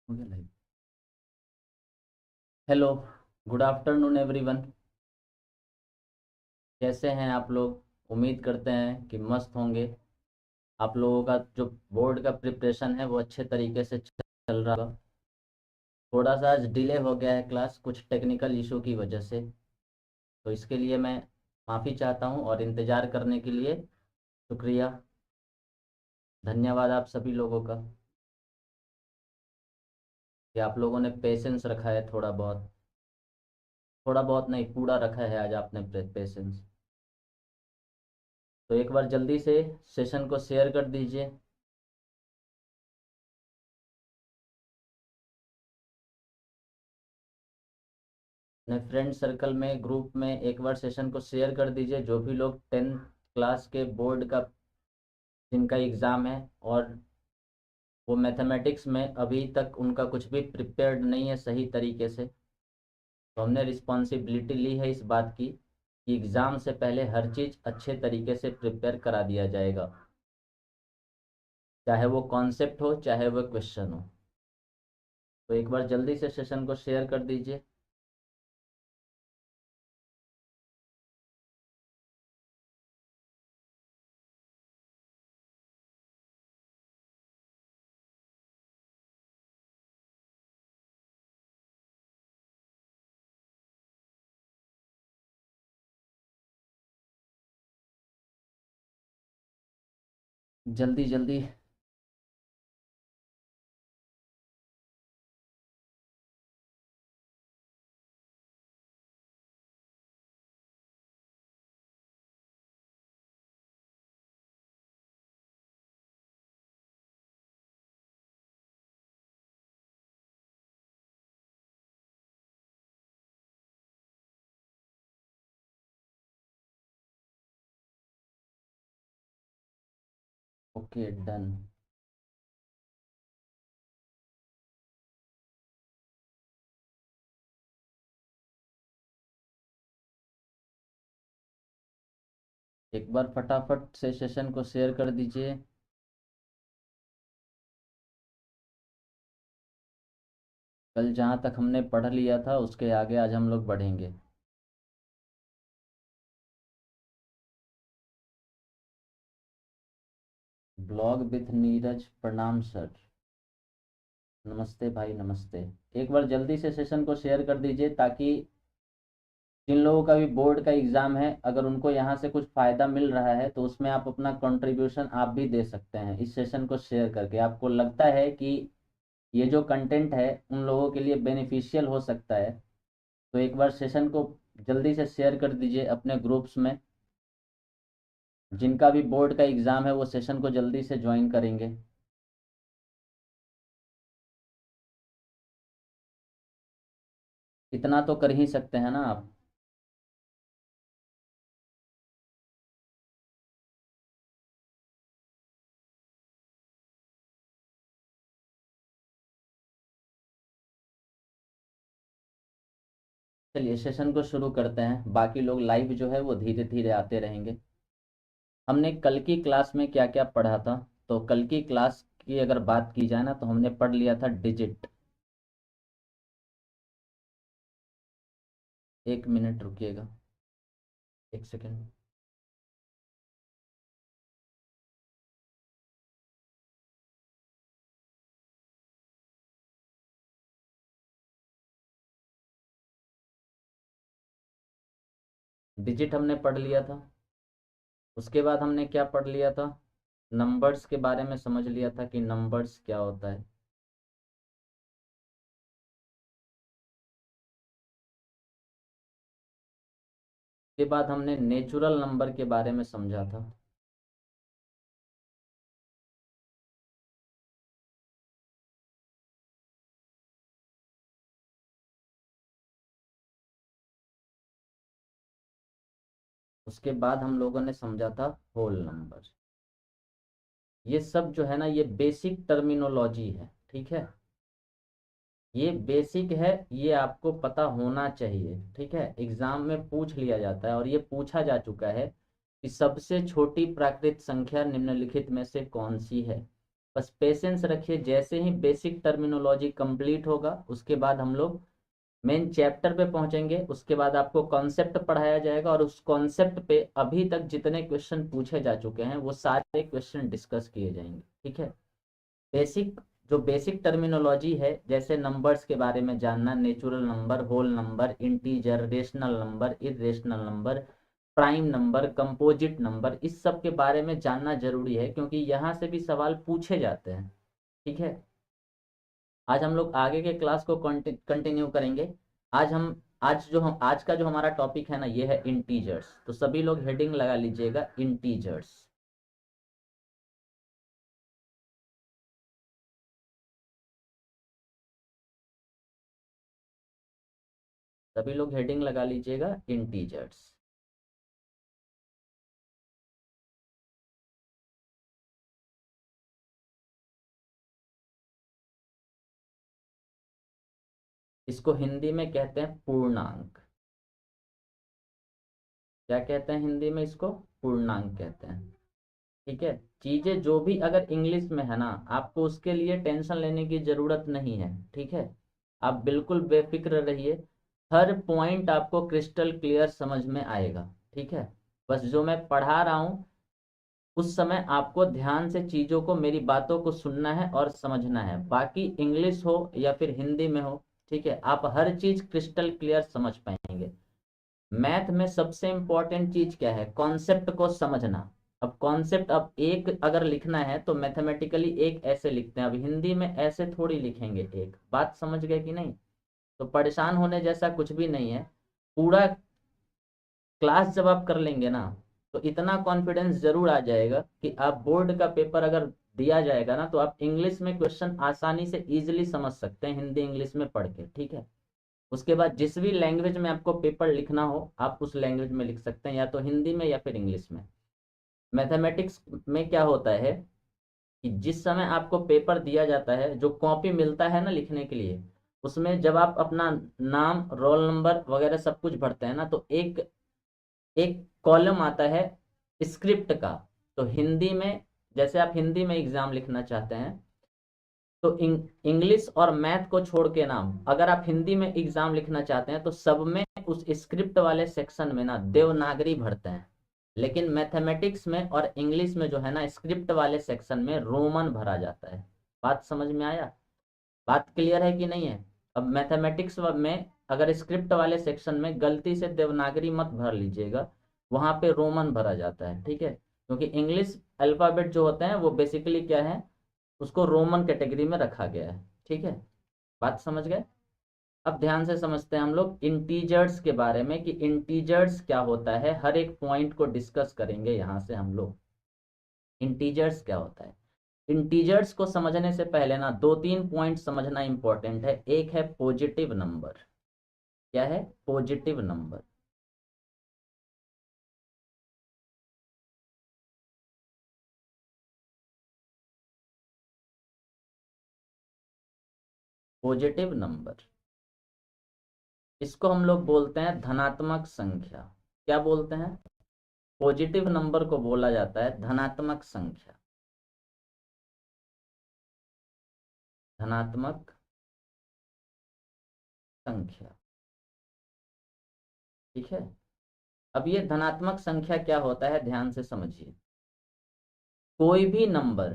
हो गया live. Hello, good afternoon everyone. कैसे हैं आप लोग? उम्मीद करते हैं कि मस्त होंगे। आप लोगों का जो बोर्ड का प्रिपरेशन है वो अच्छे तरीके से चल रहा है। थोड़ा सा आज डिले हो गया है क्लास, कुछ टेक्निकल इशू की वजह से। तो इसके लिए मैं माफ़ी चाहता हूं, और इंतज़ार करने के लिए शुक्रिया, धन्यवाद आप सभी लोगों का कि आप लोगों ने पेशेंस रखा है। थोड़ा बहुत नहीं, पूरा रखा है आज आपने पेशेंस। तो एक बार जल्दी से सेशन को शेयर कर दीजिए। अपने फ्रेंड सर्कल में, ग्रुप में एक बार सेशन को शेयर कर दीजिए। जो भी लोग 10th क्लास के बोर्ड का, जिनका एग्ज़ाम है और वो मैथमेटिक्स में अभी तक उनका कुछ भी प्रिपेयर्ड नहीं है सही तरीके से, तो हमने रिस्पॉन्सिबिलिटी ली है इस बात की कि एग्ज़ाम से पहले हर चीज़ अच्छे तरीके से प्रिपेयर करा दिया जाएगा, चाहे वो कॉन्सेप्ट हो चाहे वो क्वेश्चन हो। तो एक बार जल्दी से सेशन को शेयर कर दीजिए। जल्दी जल्दी। Okay, done. एक बार फटाफट से सेशन को शेयर कर दीजिए। कल जहाँ तक हमने पढ़ लिया था उसके आगे आज हम लोग बढ़ेंगे। ब्लॉग विथ नीरज, प्रणाम सर। नमस्ते भाई, नमस्ते। एक बार जल्दी से सेशन को शेयर कर दीजिए ताकि जिन लोगों का भी बोर्ड का एग्ज़ाम है, अगर उनको यहाँ से कुछ फ़ायदा मिल रहा है तो उसमें आप अपना कंट्रीब्यूशन आप भी दे सकते हैं इस सेशन को शेयर करके। आपको लगता है कि ये जो कंटेंट है उन लोगों के लिए बेनिफिशियल हो सकता है, तो एक बार सेशन को जल्दी से शेयर कर दीजिए अपने ग्रुप्स में। जिनका भी बोर्ड का एग्ज़ाम है वो सेशन को जल्दी से ज्वाइन करेंगे। इतना तो कर ही सकते हैं ना आप। चलिए सेशन को शुरू करते हैं, बाकी लोग लाइव जो है वो धीरे धीरे आते रहेंगे। हमने कल की क्लास में क्या क्या पढ़ा था? तो कल की क्लास की अगर बात की जाए ना, तो हमने पढ़ लिया था डिजिट। एक मिनट रुकिएगा, एक सेकेंड। डिजिट हमने पढ़ लिया था। उसके बाद हमने क्या पढ़ लिया था? नंबर्स के बारे में समझ लिया था कि नंबर्स क्या होता है। उसके बाद हमने नेचुरल नंबर के बारे में समझा था। उसके बाद हम लोगों ने समझा था होल नंबर। ये सब जो है ना, ये बेसिक टर्मिनोलॉजी है, ठीक है। ये बेसिक है, ये आपको पता होना चाहिए, ठीक है। एग्जाम में पूछ लिया जाता है और ये पूछा जा चुका है कि सबसे छोटी प्राकृत संख्या निम्नलिखित में से कौन सी है। बस पेशेंस रखिए। जैसे ही बेसिक टर्मिनोलॉजी कंप्लीट होगा उसके बाद हम लोग मेन चैप्टर पे पहुंचेंगे। उसके बाद आपको कॉन्सेप्ट पढ़ाया जाएगा और उस कॉन्सेप्ट पे अभी तक जितने क्वेश्चन पूछे जा चुके हैं वो सारे क्वेश्चन डिस्कस किए जाएंगे। ठीक है। बेसिक जो बेसिक टर्मिनोलॉजी है, जैसे नंबर्स के बारे में जानना, natural number, whole number, integer, rational number, irrational number, prime number, composite number, इस सब के बारे में जानना जरूरी है क्योंकि यहाँ से भी सवाल पूछे जाते हैं। ठीक है। आज हम लोग आगे के क्लास को कंटिन्यू करेंगे। आज का जो हमारा टॉपिक है ना, ये है इंटीजर्स। तो सभी लोग हेडिंग लगा लीजिएगा, इंटीजर्स। सभी लोग हेडिंग लगा लीजिएगा, इंटीजर्स। इसको हिंदी में कहते हैं पूर्णांक। क्या कहते हैं हिंदी में इसको? पूर्णांक कहते हैं। ठीक है। चीजें जो भी अगर इंग्लिश में है ना, आपको उसके लिए टेंशन लेने की जरूरत नहीं है। ठीक है। आप बिल्कुल बेफिक्र रहिए। हर पॉइंट आपको क्रिस्टल क्लियर समझ में आएगा। ठीक है। बस जो मैं पढ़ा रहा हूँ उस समय आपको ध्यान से चीजों को, मेरी बातों को सुनना है और समझना है। बाकी इंग्लिश हो या फिर हिंदी में हो, ठीक है, आप हर चीज क्रिस्टल क्लियर समझ पाएंगे। मैथ में सबसे इंपॉर्टेंट चीज क्या है? कॉन्सेप्ट को समझना। अब कॉन्सेप्ट, अब एक अगर लिखना है तो मैथमेटिकली एक ऐसे लिखते हैं, अब हिंदी में ऐसे थोड़ी लिखेंगे। एक बात समझ गए कि नहीं? तो परेशान होने जैसा कुछ भी नहीं है। पूरा क्लास जब आप कर लेंगे ना तो इतना कॉन्फिडेंस जरूर आ जाएगा कि आप बोर्ड का पेपर अगर दिया जाएगा ना तो आप इंग्लिश में क्वेश्चन आसानी से इजीली समझ सकते हैं, हिंदी इंग्लिश में पढ़ के। ठीक है। उसके बाद जिस भी लैंग्वेज में आपको पेपर लिखना हो आप उस लैंग्वेज में लिख सकते हैं, या तो हिंदी में या फिर इंग्लिश में। मैथमेटिक्स में क्या होता है कि जिस समय आपको पेपर दिया जाता है, जो कॉपी मिलता है ना लिखने के लिए, उसमें जब आप अपना नाम, रोल नंबर वगैरह सब कुछ भरते हैं ना तो एक एक कॉलम आता है स्क्रिप्ट का। तो हिंदी में, जैसे आप हिंदी में एग्जाम लिखना चाहते हैं तो इंग्लिश और मैथ को छोड़ के ना, अगर आप हिंदी में एग्जाम लिखना चाहते हैं तो सब में उस स्क्रिप्ट वाले सेक्शन में ना देवनागरी भरते हैं। लेकिन मैथमेटिक्स में और इंग्लिश में जो है ना, स्क्रिप्ट वाले सेक्शन में रोमन भरा जाता है। बात समझ में आया? बात क्लियर है कि नहीं है? अब मैथमेटिक्स में अगर स्क्रिप्ट वाले सेक्शन में गलती से देवनागरी मत भर लीजिएगा, वहां पे रोमन भरा जाता है। ठीक है। क्योंकि इंग्लिश अल्फाबेट जो होते हैं वो बेसिकली क्या है, उसको रोमन कैटेगरी में रखा गया है। ठीक है। बात समझ गए? अब ध्यान से समझते हैं हम लोग इंटीजर्स के बारे में कि इंटीजर्स क्या होता है। हर एक पॉइंट को डिस्कस करेंगे यहां से हम लोग। इंटीजर्स क्या होता है? इंटीजर्स को समझने से पहले ना दो तीन पॉइंट समझना इंपॉर्टेंट है। एक है पॉजिटिव नंबर। क्या है? Positive number. पॉजिटिव नंबर, इसको हम लोग बोलते हैं धनात्मक संख्या। क्या बोलते हैं? पॉजिटिव नंबर को बोला जाता है धनात्मक संख्या। धनात्मक संख्या। ठीक है। अब ये धनात्मक संख्या क्या होता है, ध्यान से समझिए। कोई भी नंबर,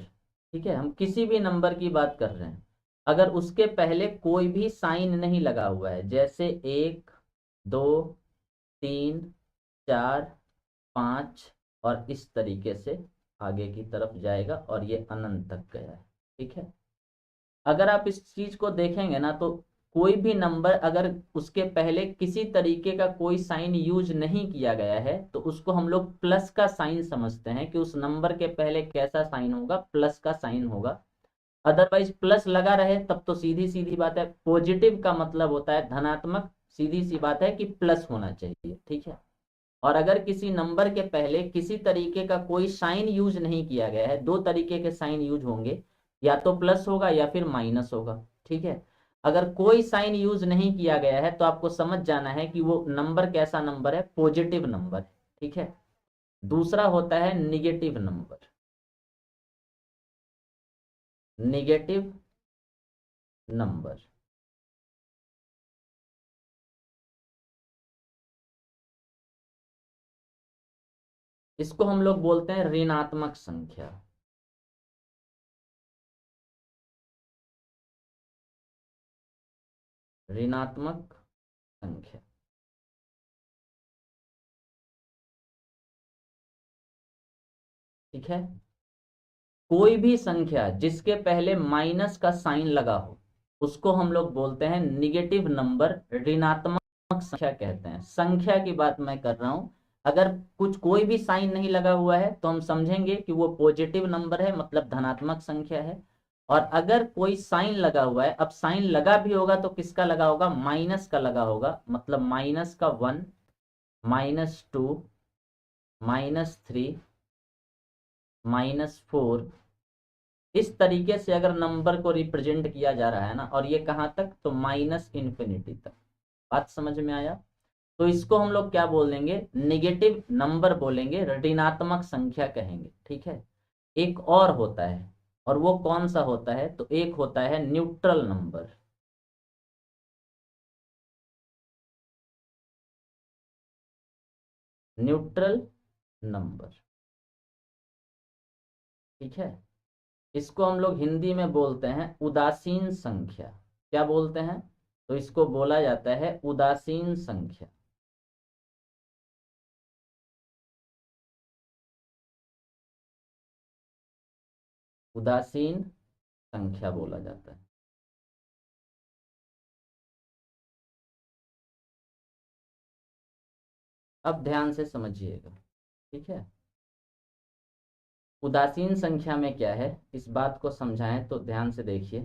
ठीक है, हम किसी भी नंबर की बात कर रहे हैं, अगर उसके पहले कोई भी साइन नहीं लगा हुआ है, जैसे 1, 2, 3, 4, 5 और इस तरीके से आगे की तरफ जाएगा और ये अनंत तक गया है। ठीक है। अगर आप इस चीज को देखेंगे ना तो कोई भी नंबर अगर उसके पहले किसी तरीके का कोई साइन यूज नहीं किया गया है तो उसको हम लोग प्लस का साइन समझते हैं कि उस नंबर के पहले कैसा साइन होगा, प्लस का साइन होगा। अदरवाइज प्लस लगा रहे तब तो सीधी सीधी बात है, पॉजिटिव का मतलब होता है धनात्मक, सीधी सी बात है कि प्लस होना चाहिए। ठीक है। और अगर किसी नंबर के पहले किसी तरीके का कोई साइन यूज नहीं किया गया है, दो तरीके के साइन यूज होंगे, या तो प्लस होगा या फिर माइनस होगा। ठीक है। अगर कोई साइन यूज नहीं किया गया है तो आपको समझ जाना है कि वो नंबर कैसा नंबर है, पॉजिटिव नंबर। ठीक है। दूसरा होता है निगेटिव नंबर। Negative number. इसको हम लोग बोलते हैं ऋणात्मक संख्या। ऋणात्मक संख्या, ठीक है। कोई भी संख्या जिसके पहले माइनस का साइन लगा हो उसको हम लोग बोलते हैं निगेटिव नंबर, ऋणात्मक संख्या कहते हैं। संख्या की बात मैं कर रहा हूं। अगर कुछ कोई भी साइन नहीं लगा हुआ है तो हम समझेंगे कि वो पॉजिटिव नंबर है, मतलब धनात्मक संख्या है। और अगर कोई साइन लगा हुआ है, अब साइन लगा भी होगा तो किसका लगा होगा? माइनस का लगा होगा, मतलब माइनस का 1, -2, -3, -4, इस तरीके से अगर नंबर को रिप्रेजेंट किया जा रहा है ना, और ये कहां तक? तो -इन्फिनिटी तक। बात समझ में आया? तो इसको हम लोग क्या बोलेंगे? निगेटिव नंबर बोलेंगे, ऋणात्मक संख्या कहेंगे, ठीक है। एक और होता है, और वो कौन सा होता है? तो एक होता है न्यूट्रल नंबर। न्यूट्रल नंबर, ठीक है। इसको हम लोग हिंदी में बोलते हैं उदासीन संख्या। क्या बोलते हैं? तो इसको बोला जाता है उदासीन संख्या। उदासीन संख्या बोला जाता है। अब ध्यान से समझिएगा, ठीक है। उदासीन संख्या में क्या है, इस बात को समझाएं तो ध्यान से देखिए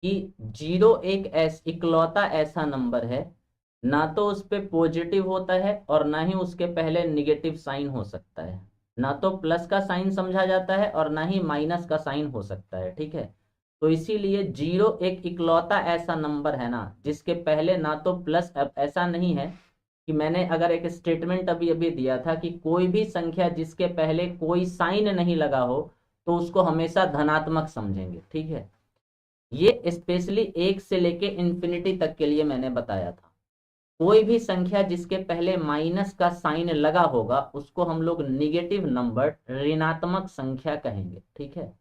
कि जीरो एक इकलौता ऐसा नंबर है, ना तो उस पे पॉजिटिव होता है और ना ही उसके पहले निगेटिव साइन हो सकता है। ना तो प्लस का साइन समझा जाता है और ना ही माइनस का साइन हो सकता है, ठीक है। तो इसीलिए जीरो एक इकलौता ऐसा नंबर है ना जिसके पहले ना तो प्लस, अब ऐसा नहीं है कि मैंने अगर एक स्टेटमेंट अभी अभी दिया था कि कोई भी संख्या जिसके पहले कोई साइन नहीं लगा हो तो उसको हमेशा धनात्मक समझेंगे, ठीक है। ये स्पेशली एक से लेके इन्फिनिटी तक के लिए मैंने बताया था। कोई भी संख्या जिसके पहले माइनस का साइन लगा होगा उसको हम लोग निगेटिव नंबर, ऋणात्मक संख्या कहेंगे, ठीक है।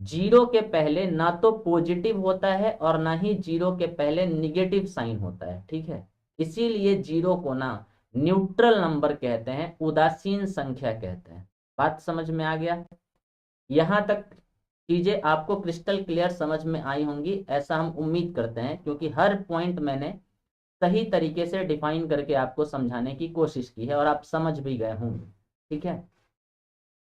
जीरो के पहले ना तो पॉजिटिव होता है और ना ही जीरो के पहले निगेटिव साइन होता है, ठीक है। इसीलिए जीरो को ना न्यूट्रल नंबर कहते हैं, उदासीन संख्या कहते हैं। बात समझ में आ गया? यहां तक चीजें आपको क्रिस्टल क्लियर समझ में आई होंगी, ऐसा हम उम्मीद करते हैं, क्योंकि हर पॉइंट मैंने सही तरीके से डिफाइन करके आपको समझाने की कोशिश की है और आप समझ भी गए होंगे, ठीक है।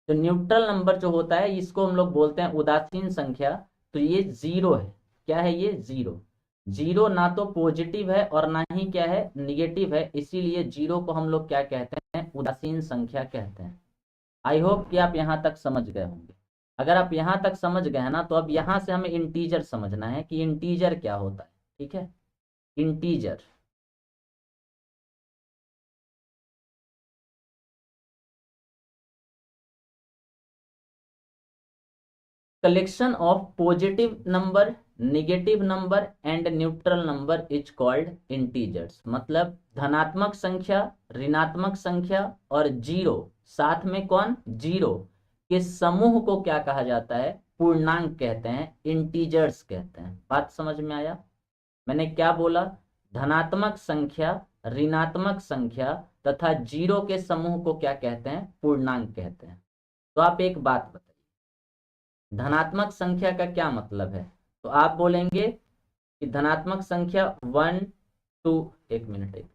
तो न्यूट्रल नंबर जो होता है इसको हम लोग बोलते हैं उदासीन संख्या। तो ये जीरो है। क्या है ये? जीरो। जीरो ना तो पॉजिटिव है और ना ही क्या है? निगेटिव है। इसीलिए जीरो को हम लोग क्या कहते हैं? उदासीन संख्या कहते हैं। आई होप कि आप यहां तक समझ गए होंगे। अगर आप यहां तक समझ गए हैं ना, तो अब यहां से हमें इंटीजर समझना है कि इंटीजर क्या होता है, ठीक है। Integer collection of positive number, negative number and neutral number is called integers। मतलब धनात्मक संख्या, ऋणात्मक संख्या और जीरो, साथ में कौन? जीरो के समूह को क्या कहा जाता है? पूर्णांक कहते हैं, इंटीजर्स कहते हैं। बात समझ में आया? मैंने क्या बोला? धनात्मक संख्या, ऋणात्मक संख्या तथा जीरो के समूह को क्या कहते हैं? पूर्णांक कहते हैं। तो आप एक बात बताइए, धनात्मक संख्या का क्या मतलब है? तो आप बोलेंगे कि धनात्मक संख्या 1, 2, एक मिनट, एक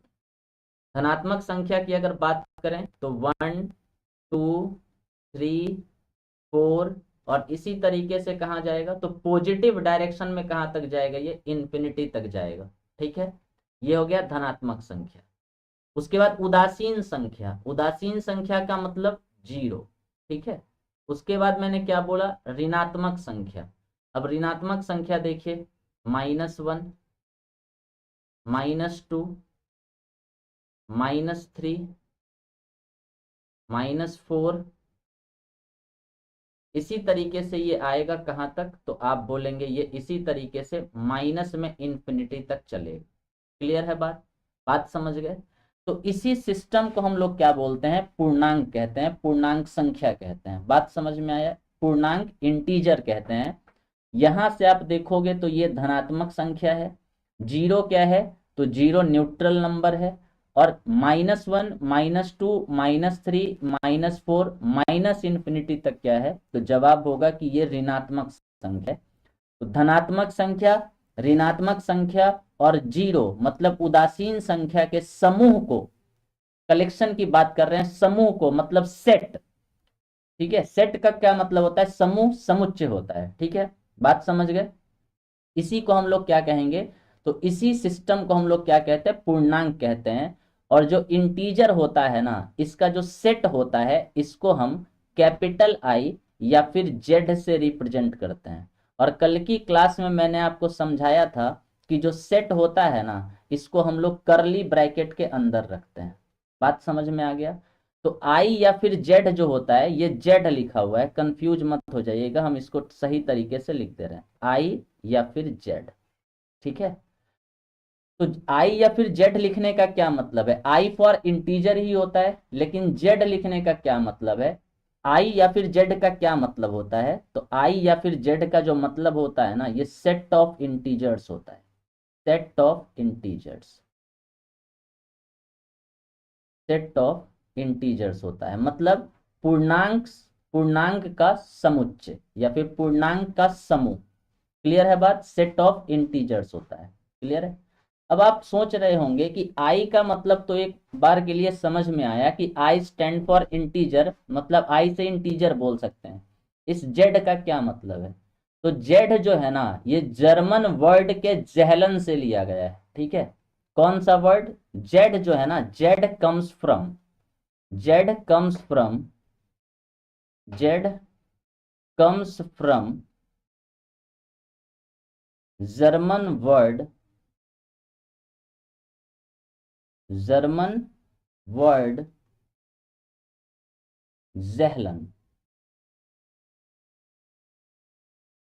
धनात्मक संख्या की अगर बात करें तो 1, 2, 3, 4, और इसी तरीके से कहाँ जाएगा? तो पॉजिटिव डायरेक्शन में कहाँ तक जाएगा? ये इन्फिनिटी तक जाएगा, ठीक है। ये हो गया धनात्मक संख्या। उसके बाद उदासीन संख्या, उदासीन संख्या का मतलब जीरो, ठीक है। उसके बाद मैंने क्या बोला? ऋणात्मक संख्या। अब ऋणात्मक संख्या देखिए, -1, -2, -3, -4, इसी तरीके से ये आएगा कहाँ तक, तो आप बोलेंगे ये इसी तरीके से माइनस में इंफिनिटी तक चलेगा। क्लियर है बात? बात समझ गए? तो इसी सिस्टम को हम लोग क्या बोलते हैं, पूर्णांक कहते हैं, पूर्णांक संख्या कहते हैं। बात समझ में आया? पूर्णांक इंटीजर कहते हैं। यहां से आप देखोगे तो ये धनात्मक संख्या है, जीरो क्या है, तो जीरो न्यूट्रल नंबर है, और -1 -2 -3 -4 माइनस इंफिनिटी तक क्या है, तो जवाब होगा कि ये ऋणात्मक संख्या है। तो धनात्मक संख्या, ऋणात्मक संख्या और जीरो मतलब उदासीन संख्या के समूह को, कलेक्शन की बात कर रहे हैं, समूह को मतलब सेट। ठीक है, सेट का क्या मतलब होता है, समूह, समुच्चय होता है। ठीक है, बात समझ गए? इसी को हम लोग क्या कहेंगे, तो इसी सिस्टम को हम लोग क्या कहते हैं, पूर्णांक कहते हैं। और जो इंटीजर होता है ना, इसका जो सेट होता है, इसको हम कैपिटल आई या फिर जेड से रिप्रेजेंट करते हैं। और कल की क्लास में मैंने आपको समझाया था कि जो सेट होता है ना, इसको हम लोग करली ब्रैकेट के अंदर रखते हैं। बात समझ में आ गया? तो आई या फिर जेड जो होता है, ये जेड लिखा हुआ है, कंफ्यूज मत हो जाइएगा, हम इसको सही तरीके से लिख दे रहे हैं, आई या फिर जेड। ठीक है, तो आई या फिर जेड लिखने का क्या मतलब है, आई फॉर इंटीजर ही होता है, लेकिन जेड लिखने का क्या मतलब है, आई या फिर जेड का क्या मतलब होता है, तो आई या फिर जेड का जो मतलब होता है ना, ये सेट ऑफ इंटीजर्स होता है, set of integers, set of integers होता है, मतलब पूर्णांक, पूर्णांक का समुच्चय या फिर पूर्णांक का समूह। क्लियर है बात? सेट ऑफ इंटीजर्स होता है। क्लियर है? अब आप सोच रहे होंगे कि आई का मतलब तो एक बार के लिए समझ में आया कि आई स्टैंड फॉर इंटीजर, मतलब आई से इंटीजर बोल सकते हैं। इस जेड का क्या मतलब है, तो जेड जो है ना, ये जर्मन वर्ड के जहलन से लिया गया है। ठीक है, कौन सा वर्ड, जेड जो है ना, Z comes from, Z comes from, Z comes from German word, German word जहलन,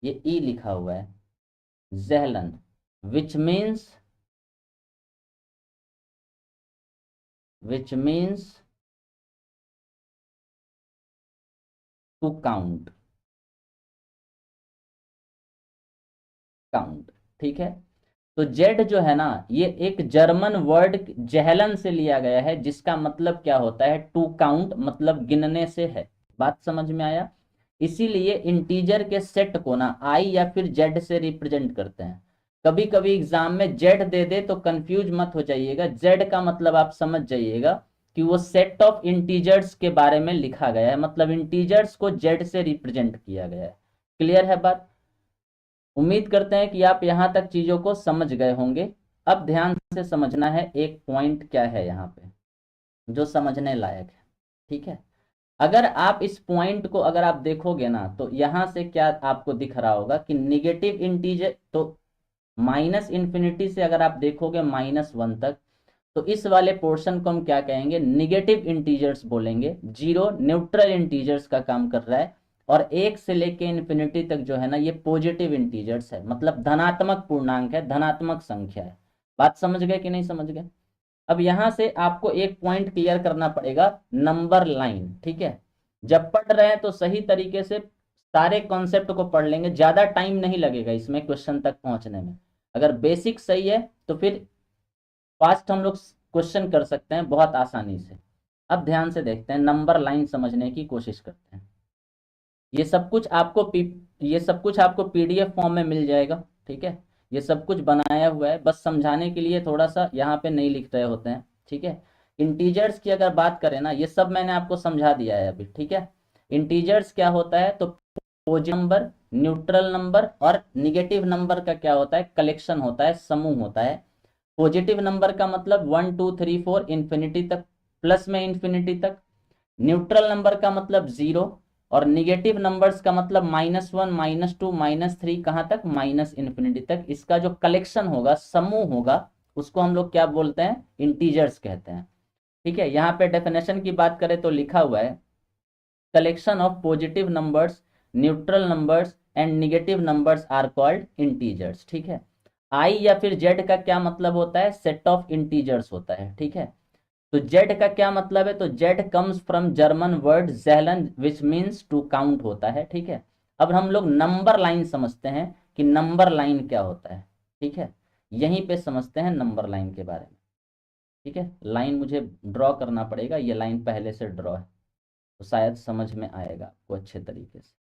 ये ई लिखा हुआ है, जहलन, which means, which means to count, count. ठीक है, तो जेड जो है ना, ये एक जर्मन वर्ड जहलन से लिया गया है, जिसका मतलब क्या होता है, टू काउंट, मतलब गिनने से है। बात समझ में आया? इसीलिए इंटीजर के सेट को ना आई या फिर जेड से रिप्रेजेंट करते हैं। कभी कभी एग्जाम में जेड दे दे तो कंफ्यूज मत हो जाइएगा, जेड का मतलब आप समझ जाइएगा कि वो सेट ऑफ इंटीजर्स के बारे में लिखा गया है, मतलब इंटीजर्स को जेड से रिप्रेजेंट किया गया है। क्लियर है बात? उम्मीद करते हैं कि आप यहां तक चीजों को समझ गए होंगे। अब ध्यान से समझना है, एक पॉइंट क्या है यहाँ पे जो समझने लायक है। ठीक है, अगर आप इस पॉइंट को अगर आप देखोगे ना, तो यहां से क्या आपको दिख रहा होगा कि निगेटिव इंटीजर, तो माइनस इंफिनिटी से अगर आप देखोगे -1 तक, तो इस वाले पोर्शन को हम क्या कहेंगे, निगेटिव इंटीजर्स बोलेंगे। जीरो न्यूट्रल इंटीजर्स का काम कर रहा है, और एक से लेके इन्फिनिटी तक जो है ना, ये पॉजिटिव इंटीजर्स है, मतलब धनात्मक पूर्णांक है, धनात्मक संख्या है। बात समझ गए कि नहीं समझ गए? अब यहां से आपको एक पॉइंट क्लियर करना पड़ेगा, नंबर लाइन। ठीक है, जब पढ़ रहे हैं तो सही तरीके से सारे कॉन्सेप्ट को पढ़ लेंगे, ज्यादा टाइम नहीं लगेगा इसमें क्वेश्चन तक पहुंचने में। अगर बेसिक सही है तो फिर फास्ट हम लोग क्वेश्चन कर सकते हैं बहुत आसानी से। अब ध्यान से देखते हैं, नंबर लाइन समझने की कोशिश करते हैं। ये सब कुछ आपको ये सब कुछ आपको पीडीएफ फॉर्म में मिल जाएगा। ठीक है, ये सब कुछ बनाया हुआ है, बस समझाने के लिए थोड़ा सा यहाँ पे नहीं लिख रहे होते हैं। ठीक है, इंटीजर्स की अगर बात करें ना, ये सब मैंने आपको समझा दिया है अभी। ठीक है, इंटीजर्स क्या होता है, तो पॉजिटिव नंबर, न्यूट्रल नंबर और निगेटिव नंबर का क्या होता है, कलेक्शन होता है, समूह होता है। पॉजिटिव नंबर का मतलब 1 2 3 4 इंफिनिटी तक, प्लस में इंफिनिटी तक। न्यूट्रल नंबर का मतलब 0, और निगेटिव नंबर्स का मतलब -1 -2 -3 कहाँ तक, माइनस इंफिनिटी तक। इसका जो कलेक्शन होगा, समूह होगा, उसको हम लोग क्या बोलते हैं, इंटीजर्स कहते हैं। ठीक है, यहाँ पे डेफिनेशन की बात करें तो लिखा हुआ है, collection of positive numbers neutral numbers and negative numbers are called integers. ठीक है, आई या फिर जेड का क्या मतलब होता है, सेट ऑफ इंटीजर्स होता है। ठीक है, तो जेड का क्या मतलब है, तो Z comes from German word ज़ेहलन विच मीन्स टू काउंट होता है। ठीक है, अब हम लोग नंबर लाइन समझते हैं कि नंबर लाइन क्या होता है। ठीक है, यहीं पे समझते हैं नंबर लाइन के बारे में। ठीक है, लाइन मुझे ड्रॉ करना पड़ेगा, ये लाइन पहले से ड्रॉ है तो शायद समझ में आएगा आपको अच्छे तरीके से।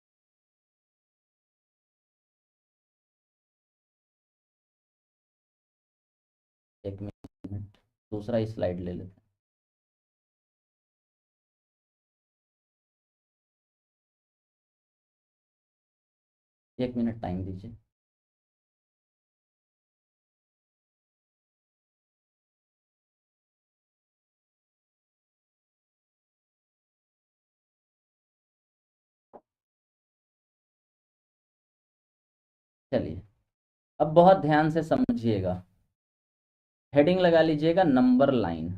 एक मिनट, दूसरा ही स्लाइड ले लेते हैं। एक मिनट टाइम दीजिए। चलिए, अब बहुत ध्यान से समझिएगा, हेडिंग लगा लीजिएगा नंबर लाइन।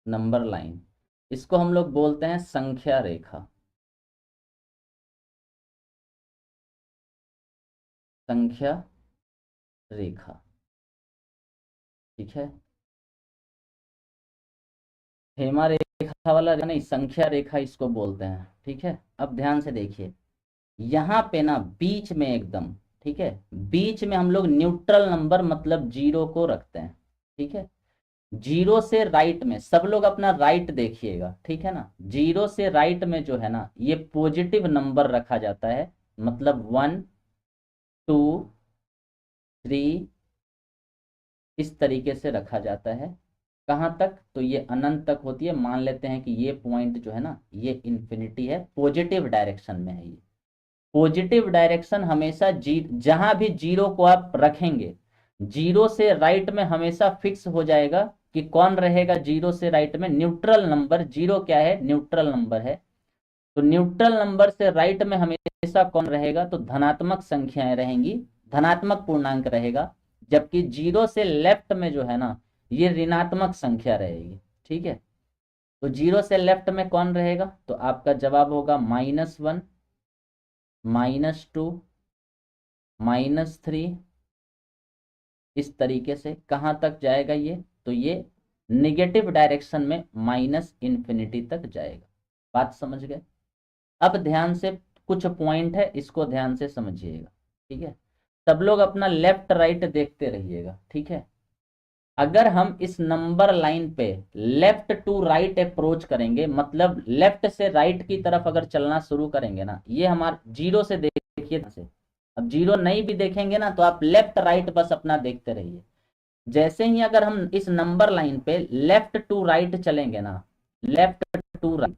नंबर लाइन, इसको हम लोग बोलते हैं संख्या रेखा। संख्या रेखा। ठीक है, हेमा रेखा वाला रेखा नहीं, संख्या रेखा इसको बोलते हैं। ठीक है, अब ध्यान से देखिए, यहाँ पे ना बीच में एकदम, ठीक है, बीच में हम लोग न्यूट्रल नंबर मतलब जीरो को रखते हैं। ठीक है, जीरो से राइट में सब लोग अपना राइट देखिएगा। ठीक है ना, जीरो से राइट में जो है ना ये पॉजिटिव नंबर रखा जाता है, मतलब 1 2 3 इस तरीके से रखा जाता है। कहाँ तक, तो ये अनंत तक होती है। मान लेते हैं कि ये पॉइंट जो है ना ये इन्फिनिटी है, पॉजिटिव डायरेक्शन में है ये। पॉजिटिव डायरेक्शन हमेशा जहां भी जीरो को आप रखेंगे, जीरो से राइट में हमेशा फिक्स हो जाएगा कि कौन रहेगा जीरो से राइट में, न्यूट्रल नंबर। जीरो क्या है, न्यूट्रल नंबर है। तो न्यूट्रल नंबर से राइट में हमेशा कौन रहेगा, तो धनात्मक संख्याएं रहेंगी, धनात्मक पूर्णांक रहेगा। जबकि जीरो से लेफ्ट में जो है ना ये ऋणात्मक संख्या रहेगी। ठीक है, तो जीरो से लेफ्ट में कौन रहेगा, तो आपका जवाब होगा -1 -2 -3। इस तरीके से कहाँ तक जाएगा ये, तो ये निगेटिव डायरेक्शन में -इन्फिनिटी तक जाएगा। बात समझ गए। अब ध्यान से, कुछ पॉइंट है इसको ध्यान से समझिएगा। ठीक है, सब लोग अपना लेफ्ट राइट देखते रहिएगा। ठीक है, अगर हम इस नंबर लाइन पे लेफ्ट टू राइट अप्रोच करेंगे, मतलब लेफ्ट से राइट की तरफ अगर चलना शुरू करेंगे ना, ये हमारा जीरो से देखिए से, अब जीरो नहीं भी देखेंगे ना तो आप लेफ्ट राइट बस अपना देखते रहिए। जैसे ही अगर हम इस नंबर लाइन पे लेफ्ट टू राइट चलेंगे ना, लेफ्ट टू राइट,